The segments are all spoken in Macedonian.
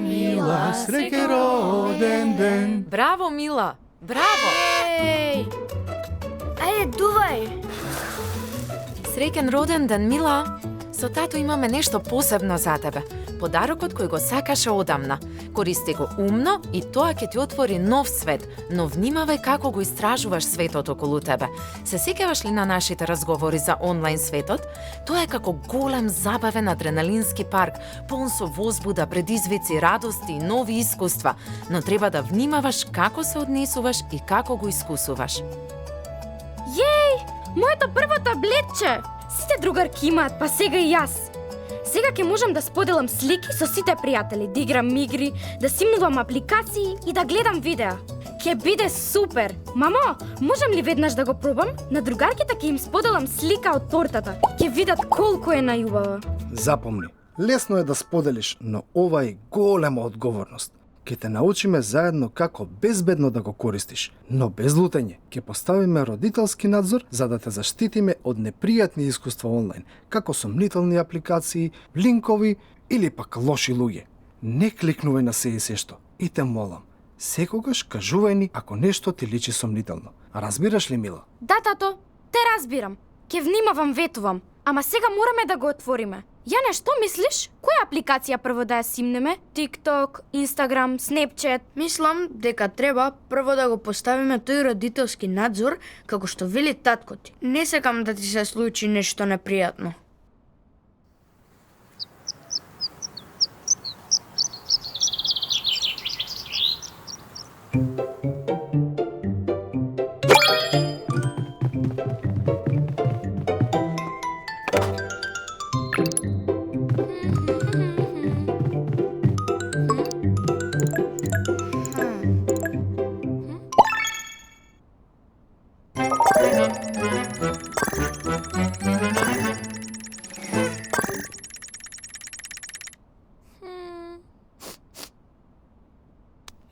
Мила, среќен роден ден. Браво, Мила! Браво! Еј! Ајде, дувај! Среќен роден ден, Мила! Со тато имаме нешто посебно за тебе. Подарокот кој го сакаше одамна. Користи го умно и тоа ќе ти отвори нов свет, но внимавај како го истражуваш светот околу тебе. Се сеќаваш ли на нашите разговори за онлайн светот? Тоа е како голем забавен адреналински парк, полн со возбуда, предизвици, радости и нови искуства, но треба да внимаваш како се однесуваш и како го искусуваш. Јеј! Моето прво таблетче! Сите другарки имаат, па сега и јас. Сега ќе можам да споделам слики со сите пријатели, да играм игри, да симнувам апликации и да гледам видеа. Ќе биде супер! Мамо, можам ли веднаш да го пробам? На другарките ќе им споделам слика од тортата. Ќе видат колку е најубава. Запомни, лесно е да споделиш, но ова е голема одговорност. Ке те научиме заедно како безбедно да го користиш, но без лутење. Ке поставиме родителски надзор за да те заштитиме од непријатни искуства онлайн, како сомнителни апликации, линкови или пак лоши луѓе. Не кликнувај на се и се што. И те молам, секогаш кажувај ни ако нешто ти личи сомнително. Разбираш ли, Мила? Да, тато, те разбирам. Ке внимавам, ветувам. Ама сега мораме да го отвориме. Јане, што мислиш? Која апликација прво да ја симнеме? TikTok, Instagram, Snapchat? Мислам дека треба прво да го поставиме тој родителски надзор, како што вели татко ти. Не сакам да ти се случи нешто непријатно.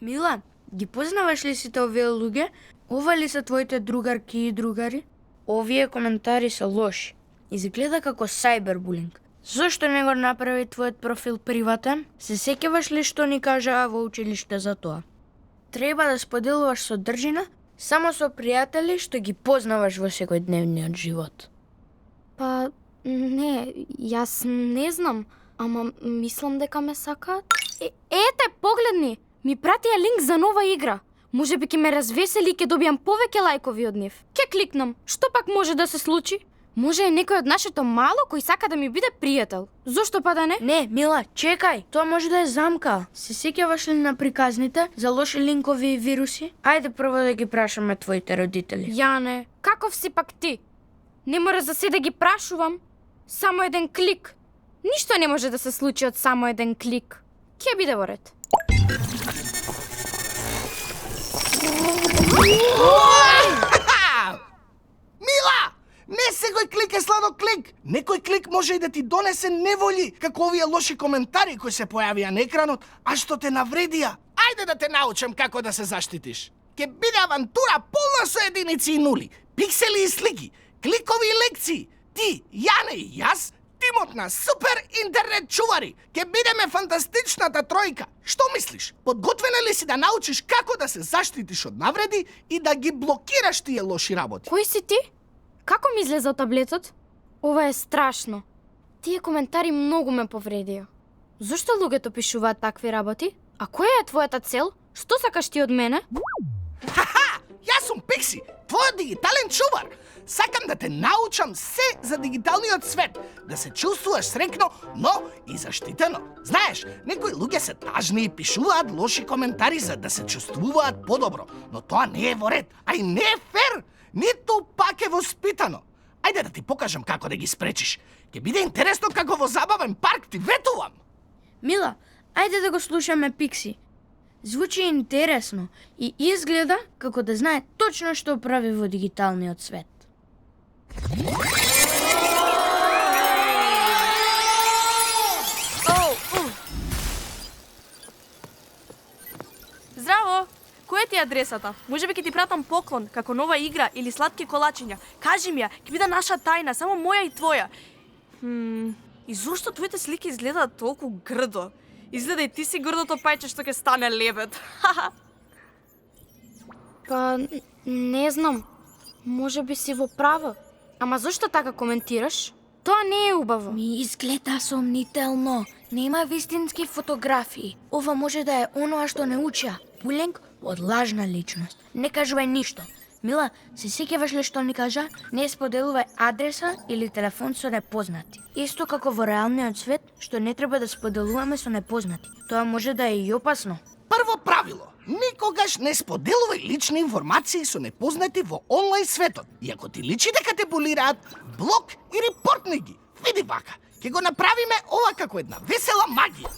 Милан, ги познаваш ли сите овие луѓе? Ова ли се твоите другарки и другари? Овие коментари се лоши. Изгледа како сайбербулинг. Зошто не го направи твојот профил приватен? Се сеќаваш ли што ни кажаа во училиште за тоа? Треба да споделуваш содржина само со пријатели што ги познаваш во секојдневниот живот. Па, не, јас не знам, ама мислам дека ме сакаат. Ете, погледни! Ми пратија линк за нова игра. Може би ќе ме развесели и ќе добијам повеќе лајкови од нив. Ке кликнам. Што пак може да се случи? Може е некој од нашето мало кој сака да ми биде пријател. Зошто па да не? Не, Мила, чекај. Тоа може да е замка. Се сеќаваш ли на приказните за лоши линкови и вируси? Ајде прво да ги прашаме твоите родители. Јане, каков си пак ти? Не мора за се да ги прашувам. Само еден клик. Ништо не може да се случи од само еден клик. Ќе биде во ред. Мила! Не секој клик е сладок клик. Некој клик може и да ти донесе неволји, како овие лоши коментари кои се појавија на екранот, а што те навредија. Ајде да те научам како да се заштитиш. Ке биде авантура полна со единици и нули, пиксели и слики, кликови и лекции. Ти, Јане и јас, тимот на супер интернет чувари. Ке бидеме фантастичната тројка. Што мислиш? Подготвена ли си да научиш како да се заштитиш од навреди и да ги блокираш тие лоши работи? Кој си ти? Како ми излезе од таблетот? Ова е страшно. Тие коментари многу ме повредија. Зошто луѓето пишуваат такви работи? А која е твојата цел? Што сакаш ти од мене? Ха-ха! Јас сум Пикси, твојот дигитален чувар. Сакам да те научам се за дигиталниот свет, да се чувствуваш срекно, но и заштитено. Знаеш, некои луѓе се тажни и пишуваат лоши коментари за да се чувствуваат подобро, но тоа не е во ред, а и не е фер, ниту пак е воспитано. Ајде да ти покажам како да ги спречиш. Ќе биде интересно како во забавен парк, ти ветувам. Мила, ајде да го слушаме Пикси. Звучи интересно и изгледа како да знае точно што прави во дигиталниот свет. Здраво! која ти е адресата? Можеби ќе ти пратам поклон, како нова игра или сладки колачиња. Кажи ми ја, ќе биде наша тајна, само моја и твоја. И зошто твоите слики изгледаат толку грдо? Изгледа и ти си грдото пајче што ќе стане лебед. Па, не знам. Може би си во право. Ама зошто така коментираш? Тоа не е убаво. Ми изгледа сомнително. Нема вистински фотографии. Ова може да е оноа што не уча. Булинг од лажна личност. Не кажувај ништо. Мила, се сеќаваш ли што ни кажа? Не споделувај адреса или телефон со непознати. Исто како во реалниот свет, што не треба да споделуваме со непознати. Тоа може да е и опасно. Прво правило. Никогаш не споделувај лични информации со непознати во онлайн светот. И ако ти личи дека те булираат, блок и репортни ги. Види вака, ќе го направиме ова како една весела магија.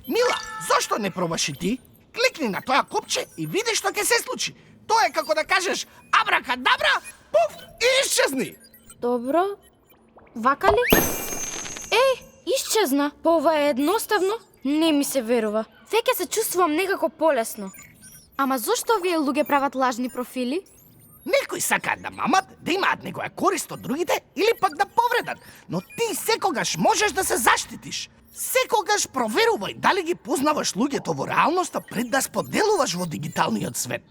Мила, зошто не пробаш и ти? Кликни на тоа копче и види што ќе се случи. Тоа е како да кажеш абракадабра, пуф и исчезни. Добро. Вака ли? Еј, исчезна. Па ова е едноставно. Не ми се верува. Веќе се чувствувам некако полесно. Ама зошто овие луѓе прават лажни профили? Некои сакаат да мамат, да имаат некоја корист од другите или пак да повредат, но ти секогаш можеш да се заштитиш. Секогаш проверувај дали ги познаваш луѓето во реалноста пред да споделуваш во дигиталниот свет.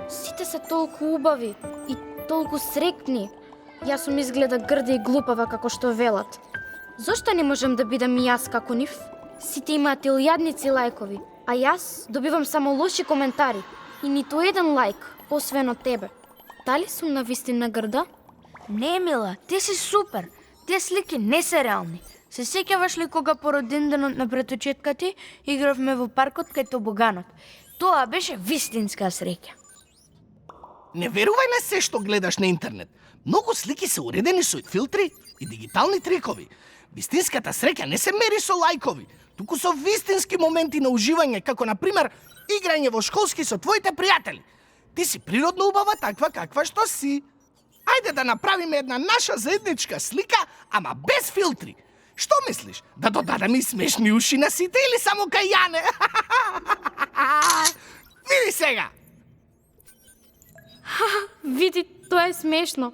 Сите се толку убави и толку срекни. Јас сум изгледа грда и глупава како што велат. Зошто не можам да бидам и јас како нив? Сите имаат илјадници лајкови, а јас добивам само лоши коментари и ниту еден лајк, освен од тебе. Дали сум навистина грда? Не, Мила, ти си супер. Тие слики не се реални. Се сеќаваш ли кога по роденденот на братучетка ти игравме во паркот кај тобоганот? Тоа беше вистинска среќа. Не верувај на се што гледаш на интернет. Многу слики се уредени со филтри и дигитални трикови. Вистинската среќа не се мери со лајкови, туку со вистински моменти на уживање, како на пример играње во школски со твоите пријатели. Ти си природно убава таква каква што си. Ајде да направиме една наша заедничка слика, ама без филтри. Што мислиш? Да додадеме и смешни уши на сите или само кај Јане? Види сега! Види, тоа е смешно.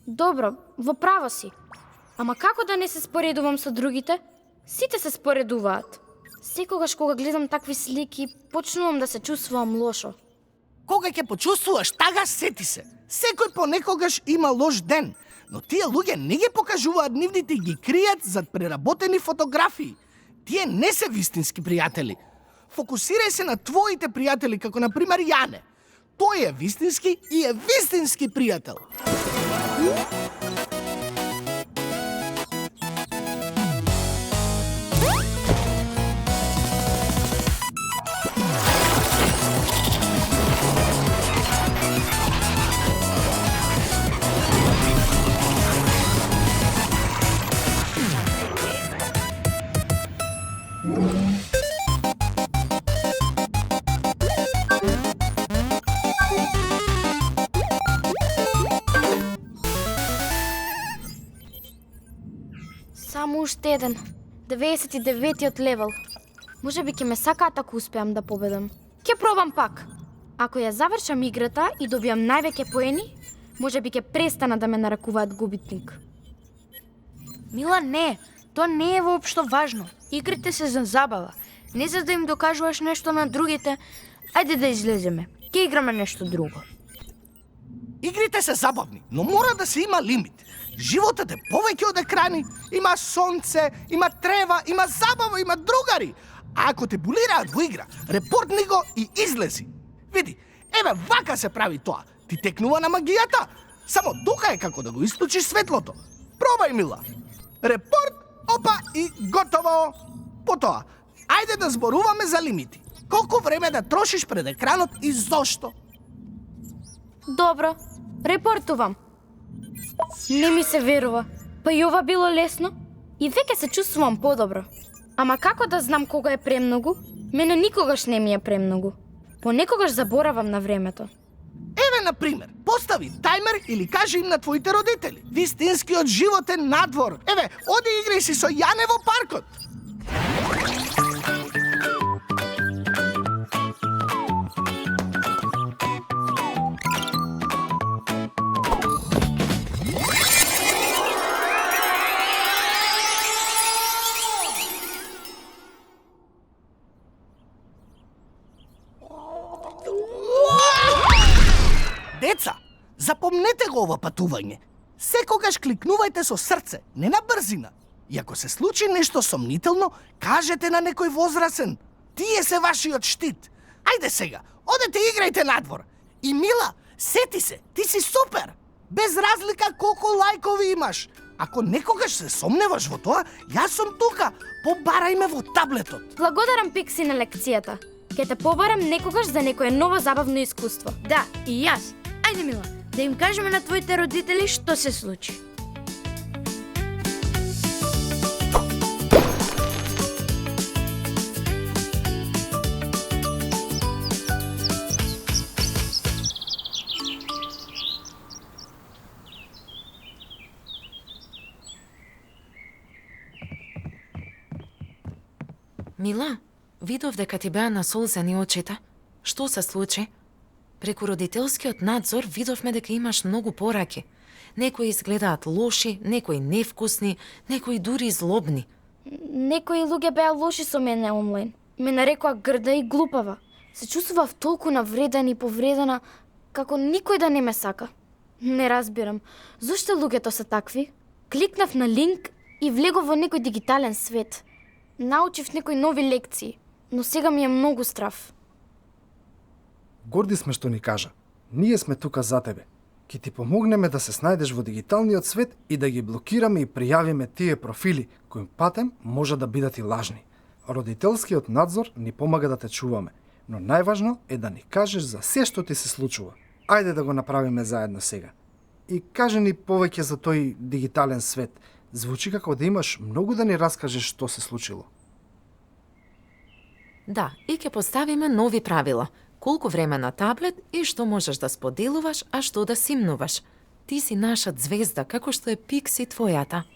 Добро, во право си. Ама како да не се споредувам со другите? Сите се споредуваат. Секогаш кога гледам такви слики, почнувам да се чувствувам лошо. Кога ќе почувствуваш тага, сети се. Секој понекогаш има лош ден, но тие луѓе не ги покажуваат нивните и ги кријат зад преработени фотографии. Тие не се вистински пријатели. Фокусирај се на твоите пријатели, како на пример Јане. Тој е вистински и е вистински пријател. Само уште еден. 99-тиот левел. Може би ќе ме сакаат ако успеам да победам. Ќе пробам пак. Ако ја завршам играта и добијам највеќе поени, може би ќе престана да ме нарекуваат губитник. Мила, не. Тоа не е воопшто важно. Игрите се за забава. Не за да им докажуваш нешто на другите. Ајде да излеземе. Ќе играме нешто друго. Игрите се забавни, но мора да се има лимит. Животот е повеќе од екрани, има сонце, има трева, има забава, има другари. А ако те булираат во игра, репортни го и излези. Види, еве вака се прави тоа. Ти текнува на магијата. Само тука е како да го исклучиш светлото. Пробај, Мила. Репорт, опа и готово. Потоа, ајде да зборуваме за лимити. Колку време да трошиш пред екранот и зошто? Добро, репортувам. Не ми се верува. Па и ова било лесно. И веќе се чувствувам подобро. Ама како да знам кога е премногу? Мене никогаш не ми е премногу. Понекогаш заборавам на времето. Еве, на пример, постави тајмер или кажи им на твоите родители. Вистинскиот живот е надвор. Еве, оди играј си со Јане во паркот. Деца, запомнете го ова патување. Секогаш кликнувајте со срце, не на брзина. И ако се случи нешто сомнително, кажете на некој возрасен. Тие се вашиот штит. Ајде сега, одете играјте надвор. И Мила, сети се, ти си супер. Без разлика колку лајкови имаш. Ако некогаш се сомневаш во тоа, јас сум тука. Побарај ме во таблетот. Благодарам, Пикси, на лекцијата. Ке те побарам некогаш за некое ново забавно искуство. Да, и јас. Ајде, Мила, да им кажеме на твоите родители што се случи. Мила, видов дека ти беа насолзени очите. Што се случи? Преку родителскиот надзор видовме дека имаш многу пораки. Некои изгледаат лоши, некои невкусни, некои дури злобни. Некои луѓе беа лоши со мене онлайн. Ме нарекоа грда и глупава. Се чувствував толку навредена и повредена, како никој да не ме сака. Не разбирам, зошто луѓето се такви? Кликнав на линк и влегов во некој дигитален свет. Научив некои нови лекции, но сега ми е многу страв. Горди сме што ни кажа. Ние сме тука за тебе. Ке ти помогнеме да се снајдеш во дигиталниот свет и да ги блокираме и пријавиме тие профили, кои патем може да бидат и лажни. Родителскиот надзор ни помага да те чуваме, но најважно е да ни кажеш за се што ти се случува. Ајде да го направиме заедно сега. И кажи ни повеќе за тој дигитален свет. Звучи како да имаш многу да ни раскажеш што се случило. Да, и ќе поставиме нови правила. Колку време на таблет и што можеш да споделуваш, а што да симнуваш. Ти си наша звезда, како што е Пикси твојата.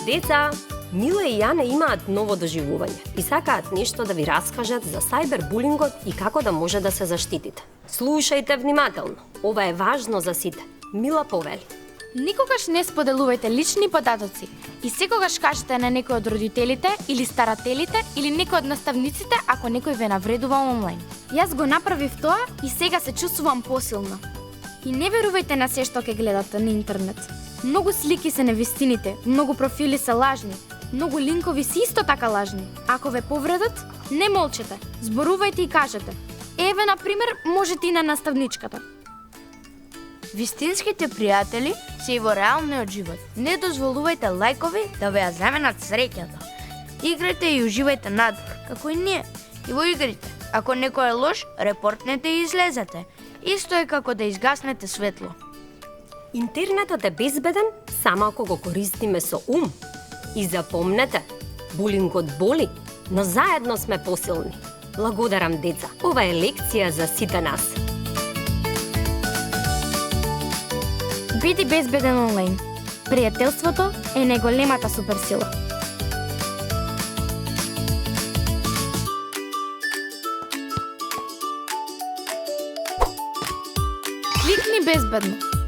Деца, Мила и Јане имаат ново доживување и сакаат нешто да ви раскажат за сајбербулингот и како да може да се заштитите. Слушајте внимателно. Ова е важно за сите. Мила повели. Никогаш не споделувајте лични податоци и секогаш кажете на некој од родителите или старателите или некој од наставниците ако некој ве навредува онлайн. Јас го направив тоа и сега се чувствувам посилна. И не верувајте на се што ќе гледате на интернет. Многу слики се невистините, многу профили се лажни, многу линкови се исто така лажни. Ако ве повредат, не молчете, зборувајте и кажете. Еве, на пример, можете и на наставничката. Вистинските пријатели се и во реалниот живот. Не дозволувајте лајкови да ве ја заменат среќата. Играјте и уживајте надвор, како и ние. И во игрите, ако некој е лош, репортнете и излезете. Исто е како да изгаснете светло. Интернетот е безбеден само ако го користиме со ум. И запомнете, булингот боли, но заедно сме посилни. Благодарам, деца. Ова е лекција за сите нас. Биди безбеден онлайн. Пријателството е најголемата суперсила. Кликни безбедно.